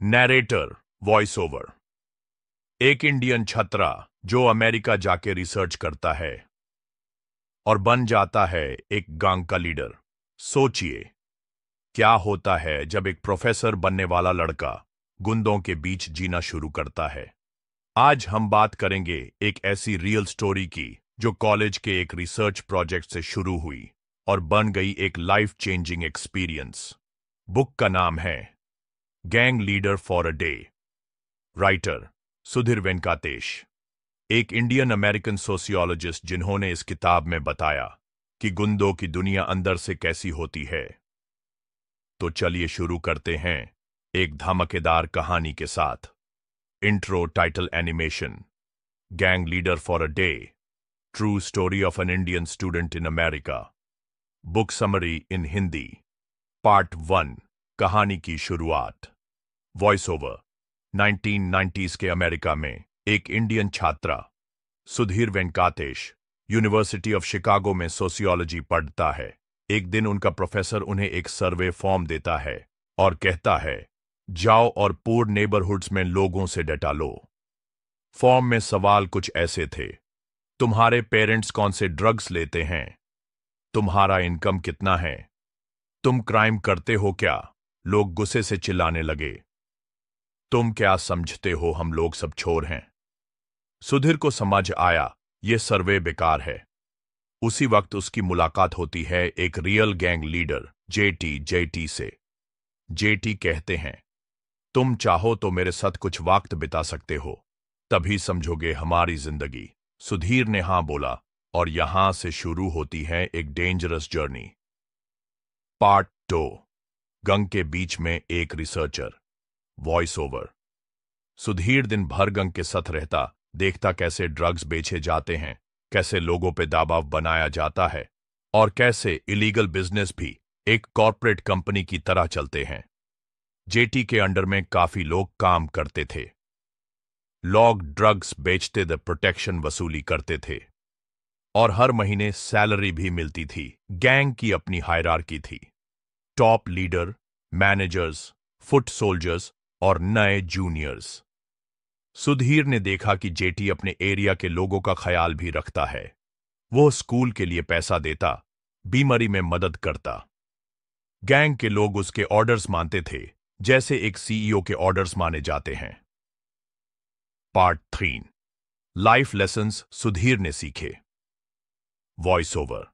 Narrator voice over. एक Indian छात्रा जो अमेरिका जाके रिसर्च करता है और बन जाता है एक गैंग का लीडर। सोचिए क्या होता है जब एक प्रोफेसर बनने वाला लड़का गुंडों के बीच जीना शुरू करता है। आज हम बात करेंगे एक ऐसी रियल स्टोरी की जो कॉलेज के एक रिसर्च प्रोजेक्ट से शुरू हुई और बन गई एक लाइफ चेंजिंग एक्सपीरियंस। बुक का नाम है gang leader for a day. Writer Sudhir Venkatesh, एक इंडियन अमेरिकन सोशियोलॉजिस्ट जिन्होंने इस किताब में बताया कि गुंडों की दुनिया अंदर से कैसी होती है। तो चलिए शुरू करते हैं एक धमाकेदार कहानी के साथ। Intro title animation. Gang leader for a day, true story of an Indian student in America. Book summary in Hindi. Part 1, कहानी की शुरुआत। Voice over. 1990s के अमेरिका में एक इंडियन छात्रा Sudhir Venkatesh university of Chicago में सोशियोलॉजी पढ़ता है। एक दिन उनका प्रोफेसर उन्हें एक सर्वे फॉर्म देता है और कहता है, जाओ और पूर नेबरहुड्स में लोगों से डेटा लो। फॉर्म में सवाल कुछ ऐसे थे, तुम्हारे पेरेंट्स कौन से ड्रग्स लेते हैं, तुम्हारा इनकम कितना है, तुम क्राइम करते हो क्या। लोग गुस्से से चिल्लाने लगे, तुम क्या समझते हो हम लोग सब चोर हैं। सुधीर को समझ आया यह सर्वे बेकार है। उसी वक्त उसकी मुलाकात होती है एक रियल गैंग लीडर जेटी से। जेटी कहते हैं, तुम चाहो तो मेरे साथ कुछ वक्त बिता सकते हो, तभी समझोगे हमारी जिंदगी। सुधीर ने हां बोला और यहां से शुरू होती है एक डेंजरस जर्नी। पार्ट 2, गंग के बीच में एक रिसर्चर। Voice over. सुधीर दिन भर गंग के साथ रहता, देखता कैसे ड्रग्स बेचे जाते हैं, कैसे लोगों पे दबाव बनाया जाता है और कैसे इलीगल बिजनेस भी एक कॉर्पोरेट कंपनी की तरह चलते हैं। जेटी के अंडर में काफी लोग काम करते थे। लोग ड्रग्स बेचते थे, प्रोटेक्शन वसूली करते थे और हर महीने सैलरी भी मिलती थी। गैंग की अपनी हायरार्की थी, top leader, managers, foot soldiers और नए जूनियर्स। सुधीर ने देखा कि जेटी अपने एरिया के लोगों का ख्याल भी रखता है। वो स्कूल के लिए पैसा देता, बीमारी में मदद करता। गैंग के लोग उसके ऑर्डर्स मानते थे जैसे एक सीईओ के ऑर्डर्स माने जाते हैं। पार्ट 3, लाइफ लेसन्स सुधीर ने सीखे। Voice over.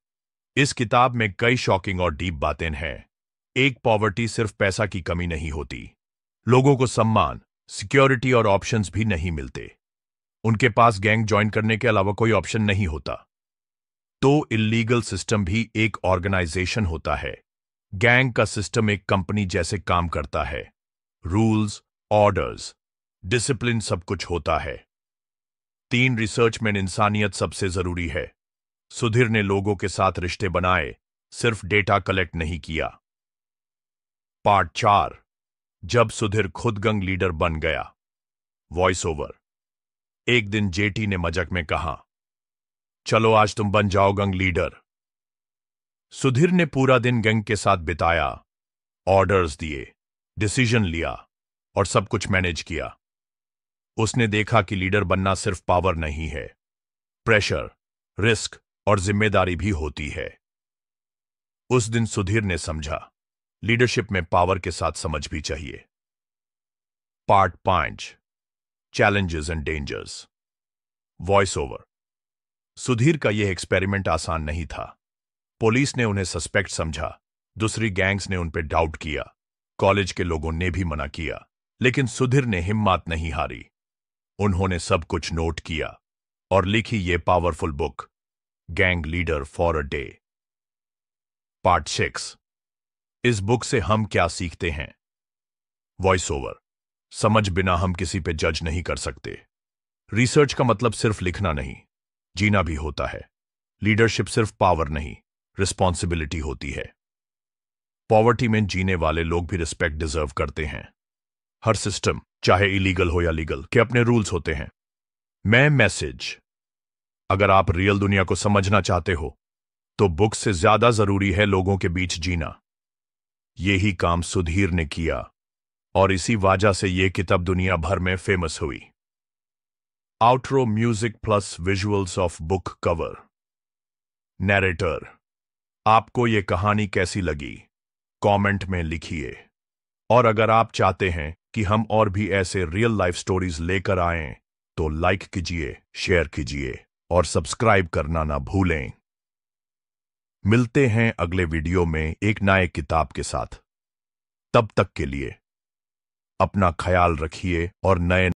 इस किताब में कई शॉकिंग और डीप बातें हैं। एक, पॉवर्टी सिर्फ पैसा की कमी नहीं होती। लोगों को सम्मान, सिक्योरिटी और ऑप्शंस भी नहीं मिलते। उनके पास गैंग ज्वाइन करने के अलावा कोई ऑप्शन नहीं होता। तो इल्लीगल सिस्टम भी एक ऑर्गेनाइजेशन होता है। गैंग का सिस्टम एक कंपनी जैसे काम करता है। रूल्स, ऑर्डर्स, डिसिप्लिन सब कुछ होता है। 3, रिसर्च में इंसानियत सबसे जरूरी है। सुधीर ने लोगों के साथ रिश्ते बनाए, सिर्फ डेटा कलेक्ट नहीं किया। पार्ट 4, जब सुधीर खुद गैंग लीडर बन गया। Voice over. एक दिन जेटी ने मजाक में कहा, चलो आज तुम बन जाओ गैंग लीडर। सुधीर ने पूरा दिन गैंग के साथ बिताया, ऑर्डर्स दिए, डिसीजन लिया और सब कुछ मैनेज किया। उसने देखा कि लीडर बनना सिर्फ पावर नहीं है, प्रेशर, रिस्क और जिम्मेदारी भी होती है। उस दिन सुधीर ने समझा, लीडरशिप में पावर के साथ समझ भी चाहिए। Part 5, challenges and dangers. Voice over. Sudhir का यह एक्सपेरिमेंट आसान नहीं था। पुलिस ने उन्हें सस्पेक्ट समझा, दूसरी गैंग्स ने उन पर डाउट किया, कॉलेज के लोगों ने भी मना किया, लेकिन सुधीर ने हिम्मत नहीं हारी। उन्होंने सब कुछ नोट किया और लिखी ये powerful book, gang leader for a day. Part 6, इस बुक से हम क्या सीखते हैं। Voice over. समझ बिना हम किसी पे जज नहीं कर सकते। रिसर्च का मतलब सिर्फ लिखना नहीं, जीना भी होता है। लीडरशिप सिर्फ पावर नहीं, रिस्पॉन्सिबिलिटी होती है। पॉवर्टी में जीने वाले लोग भी रिस्पेक्ट डिजर्व करते हैं। हर सिस्टम, चाहे इलीगल हो या लीगल, के अपने रूल्स होते हैं। मैं मैसेज, अगर आप रियल दुनिया को समझना चाहते हो तो बुक से ज्यादा जरूरी है लोगों के बीच जीना। यही काम सुधीर ने किया। और इसी वजह से ये किताब दुनिया भर में फेमस हुई। Outro music plus visuals of book cover. Narrator, आपको ये कहानी कैसी लगी कमेंट में लिखिए। और अगर आप चाहते हैं कि हम और भी ऐसे रियल लाइफ स्टोरीज लेकर आएं तो लाइक कीजिए, शेयर कीजिए और सब्सक्राइब करना ना भूलें। मिलते हैं अगले वीडियो में एक नए किताब के साथ। तब तक के लिए अपना ख्याल रखिए और नए